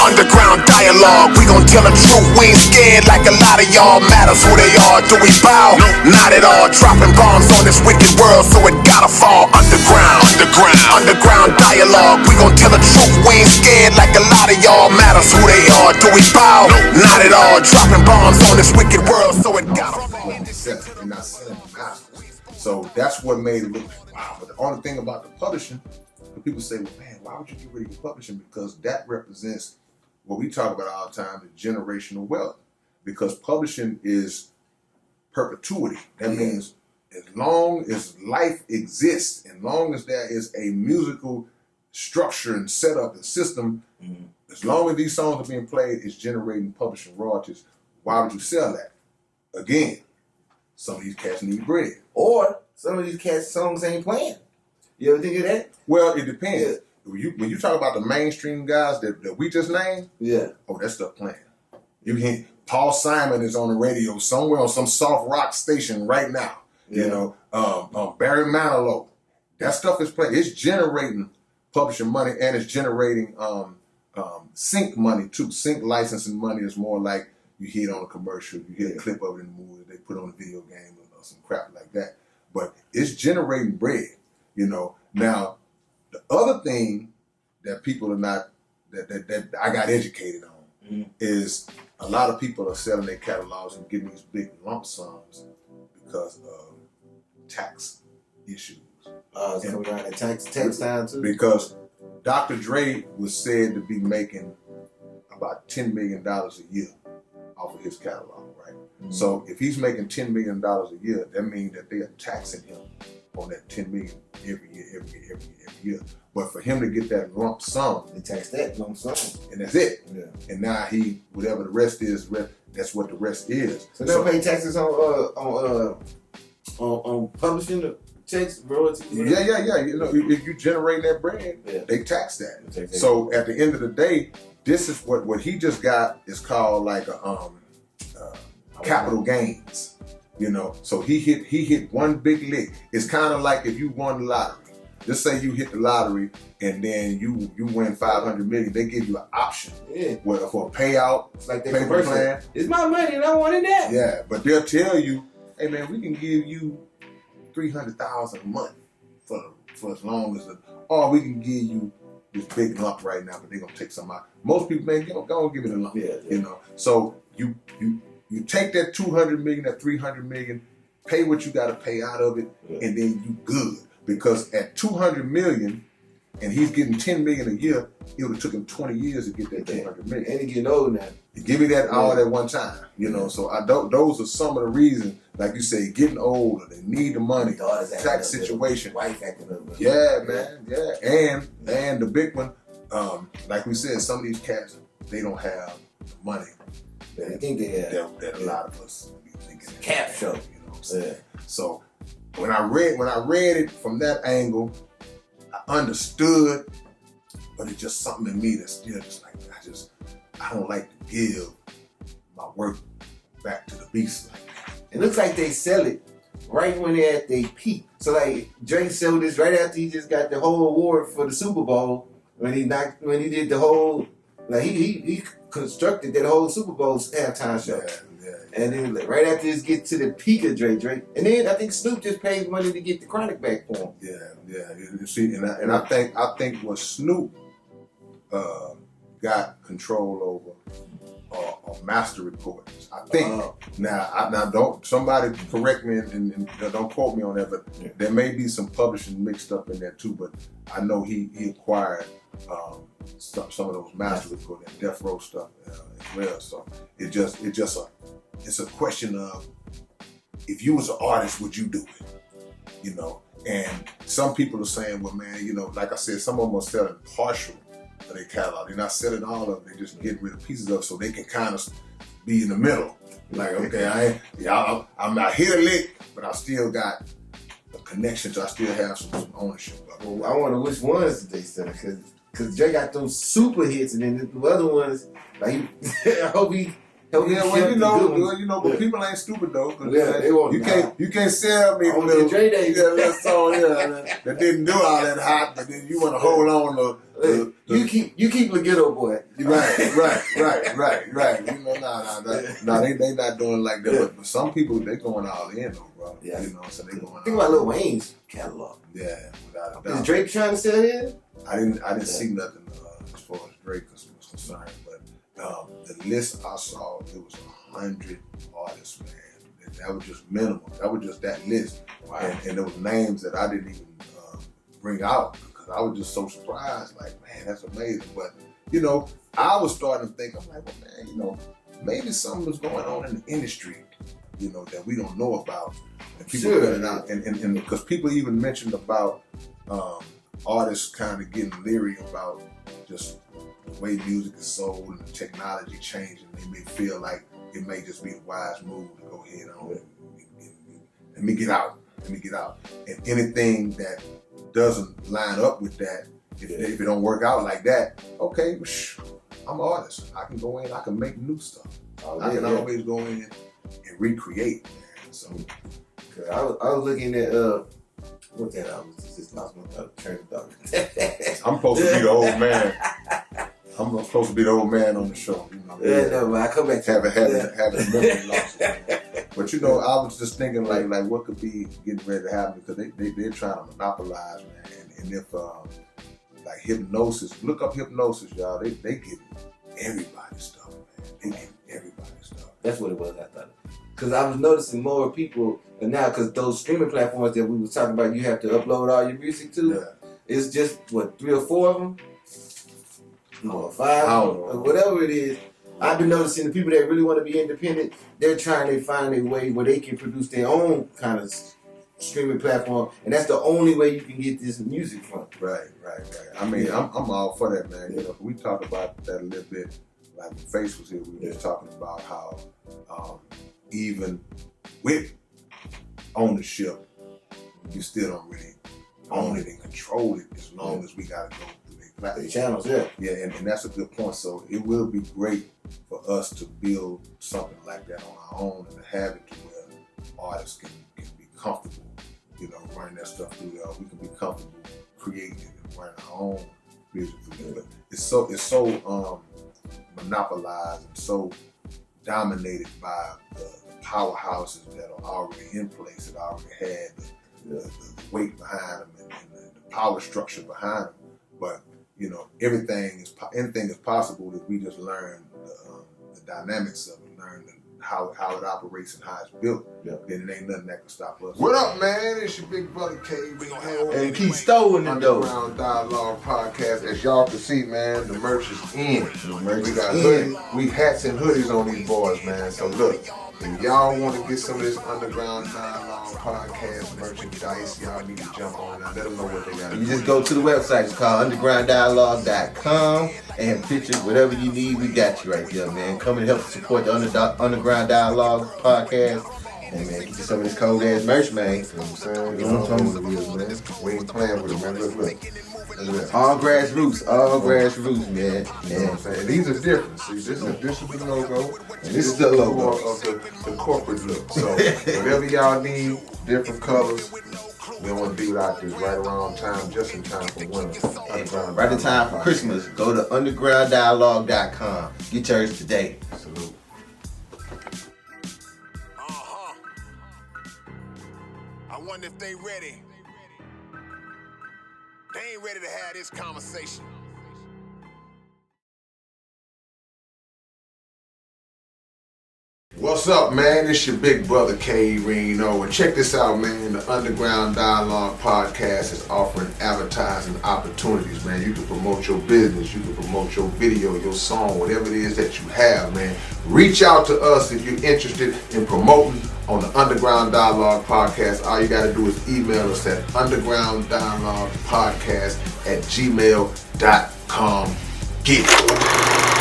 Underground dialogue, we gon' tell the truth. We ain't scared like a lot of y'all. Matters who they are, do we bow? Not at all. Dropping bombs on this wicked world, so it gotta fall. Underground dialogue, we gon' tell the truth. We ain't scared like a lot of y'all. Matters who they are, do we bow? Not at all. Dropping bombs on this wicked world, so it gotta fall. And not selling masters. So that's what made it look wow. But the only thing about the publishing, when people say, well, man, why would you get rid of your publishing? Because that represents what we talk about all the time, the generational wealth. Because publishing is perpetuity. That means as long as life exists, as long as there is a musical structure and setup and system, as long as these songs are being played, it's generating publishing royalties. Why would you sell that? Again, some of these cats need bread. Or some of these cats' songs ain't playing. You ever think of that? Well, it depends. Yeah. When you talk about the mainstream guys that we just named, oh, that stuff playing. You can Paul Simon is on the radio somewhere on some soft rock station right now. You know, Barry Manilow, that stuff is playing. It's generating publishing money and it's generating sync money too. Sync licensing money is more like you hear it on a commercial, you hear a clip of it in the movie, they put on a video game or some crap like that. But it's generating bread. You know, now the other thing that people are not that I got educated on is a lot of people are selling their catalogs and getting these big lump sums because of tax issues. It's coming down to tax time too. Because Dr. Dre was said to be making about $10 million a year off of his catalog, right? So if he's making $10 million a year, that means that they are taxing him on that $10 million every year. But for him to get that lump sum, they tax that lump sum, and that's it. Yeah. And now whatever the rest is, that's what the rest is. So they'll pay taxes on publishing the checks, royalties. Yeah. You know, if you generate that bread, they tax that. So at the end of the day, this is what he just got is called like a capital gains. You know, so he hit one big lick. It's kind of like if you won the lottery. Just say you hit the lottery and then you win $500 million. They give you an option for a payout. It's like payment plan. It's my money and I wanted that. Yeah, but they'll tell you, hey man, we can give you $300,000 a month for as long as or we can give you this big lump right now, but they're gonna take some out. Most people, man, go and give it a lump. You know. So you take that $200 million, that $300 million, pay what you got to pay out of it, and then you good. Because at $200 million, and he's getting $10 million a year, it would have took him 20 years to get that $200 million. And he getting old now. Give me that all at one time, you know. So those are some of the reasons, like you say, getting older, they need the money, tax situation, wife acting up. Yeah, man, yeah, and the big one, like we said, some of these cats they don't have the money. They think they have. That a lot of us be thinking. Cap show, you know what I'm saying? So when I read it from that angle, I understood, but it's just something in me that's still just like I don't like to give my work back to the beast like that. It looks like they sell it right when they're at their peak. So like Drake sold this right after he just got the whole award for the Super Bowl when he did the whole he constructed that whole Super Bowl halftime show. And then right after this get to the peak of Drake. And then I think Snoop just paid money to get the Chronic back for him. Yeah. You see, and I think what Snoop got control over are master recordings. I think now don't somebody correct me and don't quote me on that, but there may be some publishing mixed up in there too. But I know he acquired some of those master recordings, Death Row stuff as well. So it's a question of if you was an artist, would you do it? You know, and some people are saying, well, man, you know, like I said, some of them are selling partial of their catalog. They're not selling all of it. They just get rid of pieces of it so they can kind of be in the middle. Like, okay, I'm not here to lick, but I still got a connection, so I still have some ownership of it. Well, I wonder which ones they sell, because Jay got those super hits, and then the other ones, like, I hope he. But people ain't stupid though. You can't sell me on the Dre Day that song that didn't do all that hot, but then you want to hold on to You keep the ghetto boy. Right. You know, nah, they not doing like that. But some people, they going all in though, bro. Yeah. You know, so they going. Think about Lil Wayne's catalog. Yeah, without a doubt. Is Drake trying to sell it? I didn't see nothing as far as Drake was concerned, but the list I saw, it was 100 artists, man. And that was just minimum. That was just that list. Wow. And there was names that I didn't even bring out because I was just so surprised. Like, man, that's amazing. But you know, I was starting to think, I'm like, well, man, you know, maybe something was going on in the industry, you know, that we don't know about. And people putting out, and because people even mentioned about artists kind of getting leery about just the way music is sold and the technology changing. They may feel like it may just be a wise move to go ahead on and let me get out. And anything that doesn't line up with that, if it don't work out like that, okay, I'm an artist. I can go in, I can make new stuff. I can always go in and recreate. So I was looking at what that album just lost my train of thought. I'm supposed to be the old man. I'm supposed to be the old man on the show. You know? No, but I come back to having memory loss. But you know, I was just thinking like what could be getting ready to happen because they're trying to monopolize, man. And if like hypnosis, look up hypnosis, y'all. They get everybody's stuff, man. They get everybody's stuff. That's what it was. I thought. Because I was noticing more people, and now because those streaming platforms that we were talking about, you have to upload all your music to. Yeah. It's just what 3 or 4 of them, or 5, or whatever it is. I've been noticing the people that really want to be independent, they're trying to find a way where they can produce their own kind of streaming platform, and that's the only way you can get this music from. Right. I mean, I'm all for that, man. You know, we talked about that a little bit. Like when Face was here, we were just talking about how even with ownership, you still don't really own it and control it as long as we got to go through their platform. Channels, Yeah, and that's a good point. So it will be great for us to build something like that on our own and to have it to where artists can be comfortable, you know, running that stuff through there. We can be comfortable creating it and running our own music through there. But it's so monopolized and so dominated by the powerhouses that are already in place, that already had the weight behind them and the power structure behind them. But you know, anything is possible if we just learn the dynamics of it, learn how it operates and how it's built. Yeah. Then it ain't nothing that can stop us. What up, man? It's your big brother K. And Keith Stowe in the door. Underground Dialogue Podcast. As y'all can see, man, the merch is in. We got we hats and hoodies on these boys, man. So look, if y'all want to get some of this Underground Dialogue Podcast merchandise, y'all need to jump on and let them know what they got. You just go to the website. It's called undergrounddialogue.com and pictures, whatever you need, we got you right there, man. Come and help support the Underground Dialogue Podcast. And man, get you some of this cold ass merch, man. You know what I'm saying? You know what it is, man. We ain't playing with it, man. Look. All grassroots, man. You know what I'm saying? These are different. See, this is the logo. And this is the logo of the corporate look. So whatever y'all need, different colors. We don't want to be like this right around time, just in time for winter. Right in time for Christmas. Go to undergrounddialogue.com. Get yours today. Salute. I wonder if they ready. They ain't ready to have this conversation. What's up, man? It's your big brother K. Reno, and check this out, man. The Underground Dialogue Podcast is offering advertising opportunities, man. You can promote your business, you can promote your video, your song, whatever it is that you have, man. Reach out to us if you're interested in promoting on the Underground Dialogue Podcast. All you got to do is email us at undergrounddialoguepodcast@gmail.com. Get it.